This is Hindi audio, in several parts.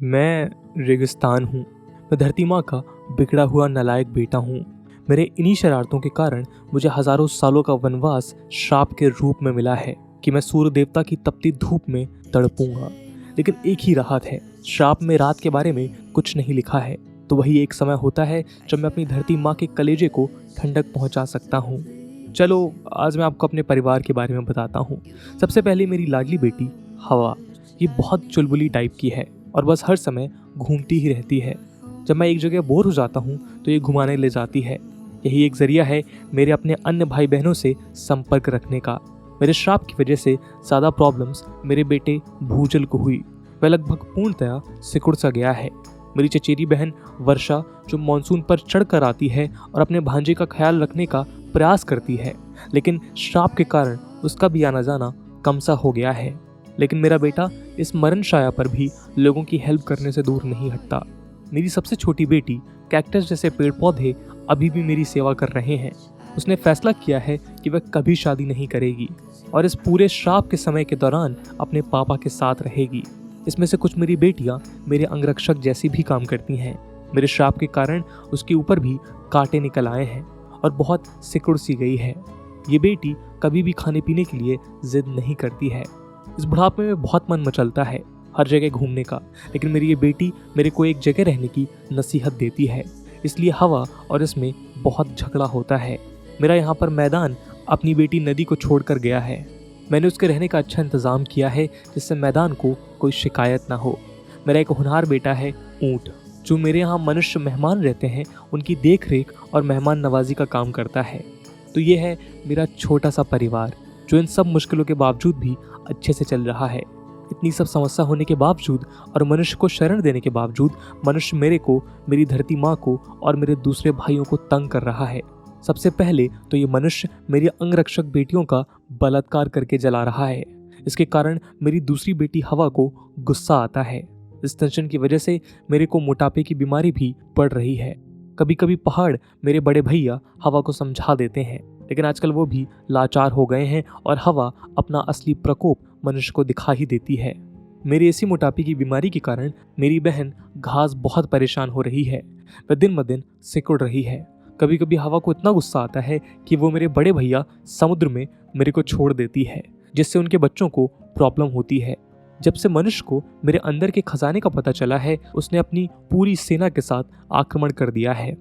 मैं रेगिस्तान हूँ। मैं धरती माँ का बिगड़ा हुआ नालायक बेटा हूँ। मेरे इन्हीं शरारतों के कारण मुझे हजारों सालों का वनवास श्राप के रूप में मिला है कि मैं सूर्य देवता की तपती धूप में तड़पूंगा। लेकिन एक ही राहत है, श्राप में रात के बारे में कुछ नहीं लिखा है। तो वही एक समय होता है जब मैं अपनी धरती माँ के कलेजे को ठंडक पहुँचा सकता हूँ। चलो आज मैं आपको अपने परिवार के बारे में बताता हूँ। सबसे पहले मेरी लाडली बेटी हवा। ये बहुत चुलबुली टाइप की है और बस हर समय घूमती ही रहती है। जब मैं एक जगह बोर हो जाता हूँ तो ये घुमाने ले जाती है। यही एक जरिया है मेरे अपने अन्य भाई बहनों से संपर्क रखने का। मेरे श्राप की वजह से ज़्यादा प्रॉब्लम्स मेरे बेटे भूजल को हुई। वह लगभग पूर्णतया सिकुड़ सा गया है। मेरी चचेरी बहन वर्षा जो मॉनसून पर चढ़ कर आती है और अपने भांजे का ख्याल रखने का प्रयास करती है, लेकिन श्राप के कारण उसका भी आना जाना कम सा हो गया है। लेकिन मेरा बेटा इस मरण छाया पर भी लोगों की हेल्प करने से दूर नहीं हटता। मेरी सबसे छोटी बेटी कैक्टस जैसे पेड़ पौधे अभी भी मेरी सेवा कर रहे हैं। उसने फैसला किया है कि वह कभी शादी नहीं करेगी और इस पूरे श्राप के समय के दौरान अपने पापा के साथ रहेगी। इसमें से कुछ मेरी बेटियां मेरे अंगरक्षक जैसी भी काम करती हैं। मेरे श्राप के कारण उसके ऊपर भी कांटे निकल आए हैं और बहुत सिकुड़ सी गई है। ये बेटी कभी भी खाने पीने के लिए जिद नहीं करती है। इस बुढ़ापे में बहुत मन मचलता है हर जगह घूमने का, लेकिन मेरी ये बेटी मेरे को एक जगह रहने की नसीहत देती है। इसलिए हवा और इसमें बहुत झगड़ा होता है। मेरा यहाँ पर मैदान अपनी बेटी नदी को छोड़कर गया है। मैंने उसके रहने का अच्छा इंतज़ाम किया है जिससे मैदान को कोई शिकायत ना हो। मेरा एक होनहार बेटा है ऊँट, जो मेरे यहाँ मनुष्य मेहमान रहते हैं उनकी देख रेख और मेहमान नवाजी का काम करता है। तो ये है मेरा छोटा सा परिवार जो इन सब मुश्किलों के बावजूद भी अच्छे से चल रहा है। इतनी सब समस्या होने के बावजूद और मनुष्य को शरण देने के बावजूद मनुष्य मेरे को, मेरी धरती माँ को और मेरे दूसरे भाइयों को तंग कर रहा है। सबसे पहले तो ये मनुष्य मेरी अंगरक्षक बेटियों का बलात्कार करके जला रहा है। इसके कारण मेरी दूसरी बेटी हवा को गुस्सा आता है। इस टेंशन की वजह से मेरे को मोटापे की बीमारी भी बढ़ रही है। कभी कभी पहाड़ मेरे बड़े भैया हवा को समझा देते हैं, लेकिन आजकल वो भी लाचार हो गए हैं और हवा अपना असली प्रकोप मनुष्य को दिखा ही देती है। मेरी ऐसी मोटापे की बीमारी के कारण मेरी बहन घास बहुत परेशान हो रही है। वह दिन ब दिन सिकुड़ रही है। कभी कभी हवा को इतना गुस्सा आता है कि वो मेरे बड़े भैया समुद्र में मेरे को छोड़ देती है, जिससे उनके बच्चों को प्रॉब्लम होती है। जब से मनुष्य को मेरे अंदर के खजाने का पता चला है, उसने अपनी पूरी सेना के साथ आक्रमण कर दिया है।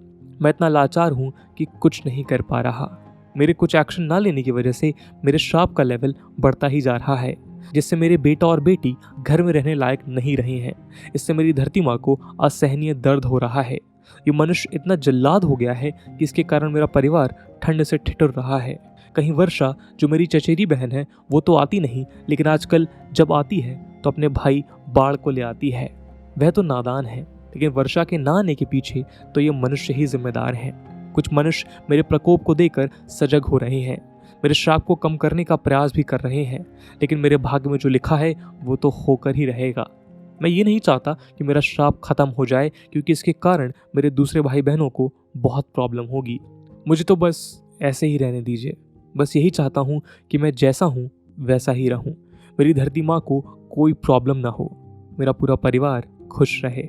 मैं इतना लाचार हूँ कि कुछ नहीं कर पा रहा। मेरे कुछ एक्शन ना लेने की वजह से मेरे श्राप का लेवल बढ़ता ही जा रहा है, जिससे मेरे बेटा और बेटी घर में रहने लायक नहीं रहे हैं। इससे मेरी धरती माँ को असहनीय दर्द हो रहा है। ये मनुष्य इतना जल्लाद हो गया है कि इसके कारण मेरा परिवार ठंड से ठिठुर रहा है। कहीं वर्षा जो मेरी चचेरी बहन है वो तो आती नहीं, लेकिन आजकल जब आती है तो अपने भाई बाढ़ को ले आती है। वह तो नादान है, लेकिन वर्षा के ना आने के पीछे तो ये मनुष्य ही जिम्मेदार है। कुछ मनुष्य मेरे प्रकोप को देकर सजग हो रहे हैं, मेरे श्राप को कम करने का प्रयास भी कर रहे हैं, लेकिन मेरे भाग्य में जो लिखा है वो तो होकर ही रहेगा। मैं ये नहीं चाहता कि मेरा श्राप खत्म हो जाए, क्योंकि इसके कारण मेरे दूसरे भाई बहनों को बहुत प्रॉब्लम होगी। मुझे तो बस ऐसे ही रहने दीजिए। बस यही चाहता हूँ कि मैं जैसा हूँ वैसा ही रहूँ। मेरी धरती माँ को कोई प्रॉब्लम ना हो, मेरा पूरा परिवार खुश रहे।